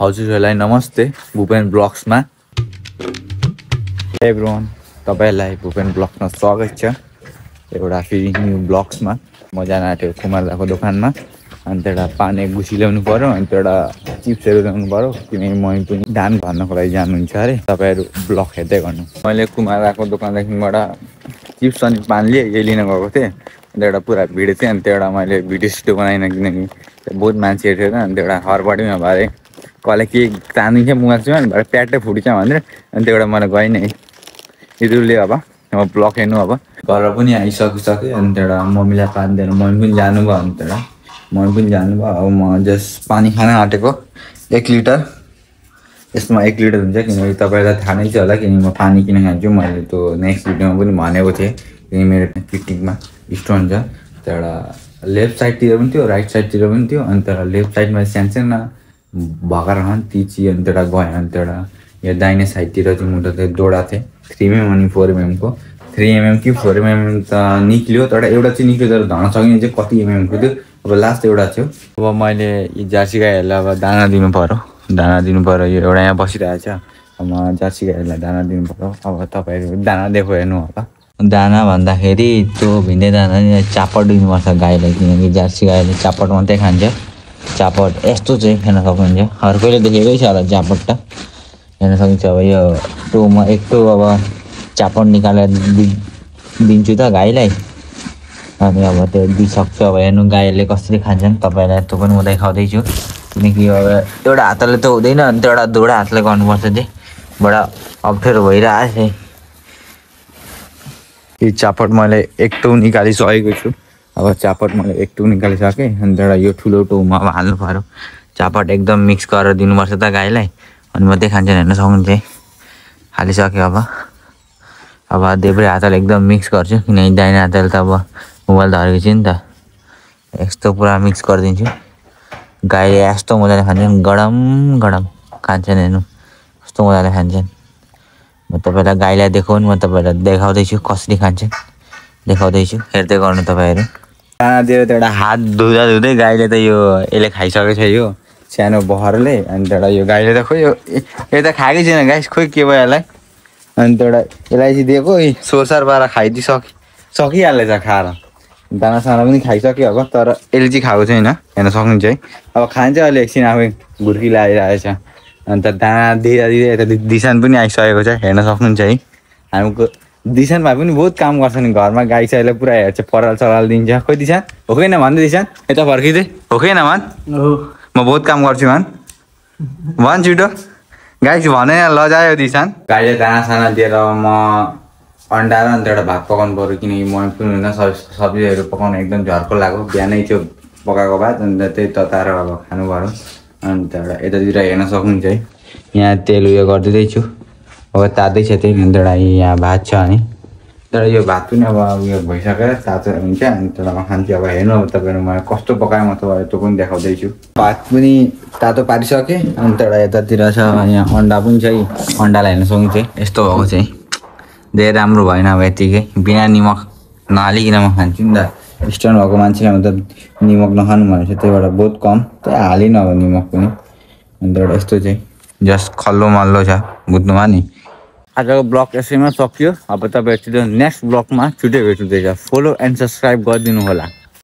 हजुरहरूलाई नमस्ते भूपेन ब्लग्समा। एभ्रिवान, तपाईँहरूलाई भूपेन ब्लग्समा स्वागत छ। एउटा फेरि न्यू ब्लग्समा म जान आँटेको कुमार दाको दोकानमा। अन्त एउटा पानी गुसी ल्याउनु पऱ्यो, अन्त एउटा चिप्सहरू ल्याउनु पऱ्यो, किनकि मै पनि धान भर्नको लागि जानुहुन्छ अरे। तपाईँहरू ब्लग हेर्दै गर्नु। मैले कुमार दाको दोकानदेखिबाट चिप्स अनि पानी यही लिन गएको थिएँ। अन्त एउटा पुरा भिड थियो, अन्त एउटा मैले भिडियो सिडियो बनाइनँ किनकि बहुत मान्छेहरू थियो। अन्त एउटा हरबडीमा भरे कसले के तानिन्छ मुगा चाहिँ अनि भरे प्याटै फुटिन्छ भनेर अन्त एउटा मलाई गएँ नि इदुरले। अब ब्लग हेर्नु अब घर पनि आइसकिसक्यो। अन्त एउटा मम्मीलाई पाँचजना मम्मी पनि जानुभयो, अन्त एउटा मम्मी पनि जानुभयो। अब म जस्ट पानी खान आँटेको 1 लिटर। यसमा 1 लिटर हुन्छ किनकि तपाईँलाई थाहा नै छ होला, किनकि म पानी किन खान्छु। मैले त्यो नेक्स्ट भिडियोमा पनि भनेको थिएँ, किनकि मेरो पिकनिकमा स्टोन छ। त्यो एउटा लेफ्ट साइडतिर पनि थियो, राइट साइडतिर पनि थियो। अन्त लेफ्ट साइडमा सानसानो भएका रहन् तिची। अन्त एउटा गयो, अन्त एउटा यो दाहिने साइडतिर चाहिँ मुटो चाहिँ दोडा थिएँ 3mm अनि 4mm को। 3mm कि 4mm त निक्ल्यो, तर एउटा चाहिँ निक्ल्यो, तर धर्न सकिने चाहिँ कति mm को थियो। अब लास्ट एउटा थियो। अब मैले यी जर्सी गाईहरूलाई अब दाना दिनु पऱ्यो, यो एउटा यहाँ बसिरहेको छ। अब म जर्सी गाईहरूलाई दाना दिनु पऱ्यो। अब तपाईँहरू दाना दिएको हेर्नु होला। दाना भन्दाखेरि त्यो भिन्दै दाना चापट दिनुपर्छ गाईलाई, किनकि जर्सी गाईले चापट मात्रै खान्छ। चापट यस्तो चाहिँ हेर्न सक्नुहुन्छ, हर कोहीले देखेकै छ होला चापट त हेर्न सकिन्छ। अब यो टोमा एक टो अब चापट निकालेर दिन्छु त गाईलाई। अनि अब त्यो दिइसक्छु। अब हेर्नु गाईले कसरी खान्छन्, तपाईँलाई त्यो पनि म देखाउँदैछु। किनकि अब एउटा हातले त हुँदैन, अन्त एउटा दुवटा हातले गर्नुपर्छ चाहिँ बडा अप्ठ्यारो भइरहेको छ। यो चापट मैले 1 टो निकालिसकेको छु। अब चापट मैले 1 टो निकालिसकेँ। अन्त एउटा यो ठुलो टोमा अब हाल्नु पऱ्यो। चापट एकदम मिक्स गरेर दिनुपर्छ त गाईलाई, अनि मात्रै खान्छन् हेर्न सक्नुहुन्छ। हालिसक्यो। अब देब्रे हातले एकदम मिक्स गर्छु, किनकि दाहिने हातले त अब मोबाइल धरेको छु नि त। यस्तो पुरा मिक्स गरिदिन्छु। गाईले यस्तो मजाले खान्छन्, गडम गडम खान्छन्। हेर्नु कस्तो मजाले खान्छन्। म तपाईँलाई गाईलाई देखाउनु, म तपाईँलाई देखाउँदैछु कसरी खान्छन्, देखाउँदैछु। हेर्दै गर्नु तपाईँहरू। दाना दिएर त एउटा हात धुँदै गाईले त यसले खाइसकेको छ, यो सानो बहरले। अन्त एउटा यो गाईले त खोइ यो त खाएकै छैन गाइस, खोइ के भयो यसलाई। अन्त एउटा यसलाई चाहिँ दिएको सोरसार पारेर सकिहाल्छ खाएर। दाना साना पनि खाइसक्यो अब, तर यसले चाहिँ खाएको छैन हेर्न सक्नुहुन्छ है। अब खान्छ अहिले एकछिन आफै घुर्की लगाइरहेछ। अन्त दाना दिँदै यता दिसान पनि आइसकेको छ हेर्न सक्नुहुन्छ है। हाम्रो दिसान भाइ पनि बहुत काम गर्छ नि घरमा, गाई छ यसलाई पुरा हेर्छ, पराल सराल दिन्छ। खोइ दिसान हो कि न भन्दै, दिसान यता फर्किँदै हो कि न भन्। म बहुत काम गर्छु भन् छिटो। गाई भनेन लजायो दिसान। गाईले दाना साना दिएर म अन्डा र अन्त एउटा भात पकाउनु पऱ्यो, किनकि म पनि होइन सब्जीहरू पकाउनु एकदम झर्को लाग्यो। बिहानै थियो पकाएको भात, अन्त त्यही तताएर अब खानु पऱ्यो। अन्त एउटा यतातिर हेर्न सक्नुहुन्छ है, यहाँ तेल उयो गरिदिँदैछु, अब तात्दैछ तेल। अन्त एउटा यहाँ भात छ, अनि तर यो भात पनि अब उयो भइसकेर तातो हुन्छ। अन्त खान्छु। अब हेर्नु अब तपाईँहरू मलाई कस्तो पकायो, म तपाईँहरू त्यो पनि देखाउँदैछु। भात पनि तातो पारिसकेँ। अन्त एउटा यतातिर छ यहाँ अन्डा पनि छ, अन्डालाई हेर्न सक्नुहुन्छ यस्तो भएको चाहिँ धेरै राम्रो भएन। अब यतिकै बिना निमक नहालिकन म खान्छु नि त। स्टोन भएको मान्छेले मतलब निमक नखानु भनेको छ, त्यही भएर बहुत कम त्यही हालिनँ अब निमक पनि। अन्त एउटा यस्तो चाहिँ जस्ट खल्लो मल्लो छ बुझ्नुमा नि। आजको ब्लग यसैमा सकियो। अब तपाईँहरू नेक्स्ट ब्लगमा छुट्टै भेट्नुहुँदैछ। फलो एन्ड सब्सक्राइब गरिदिनु होला।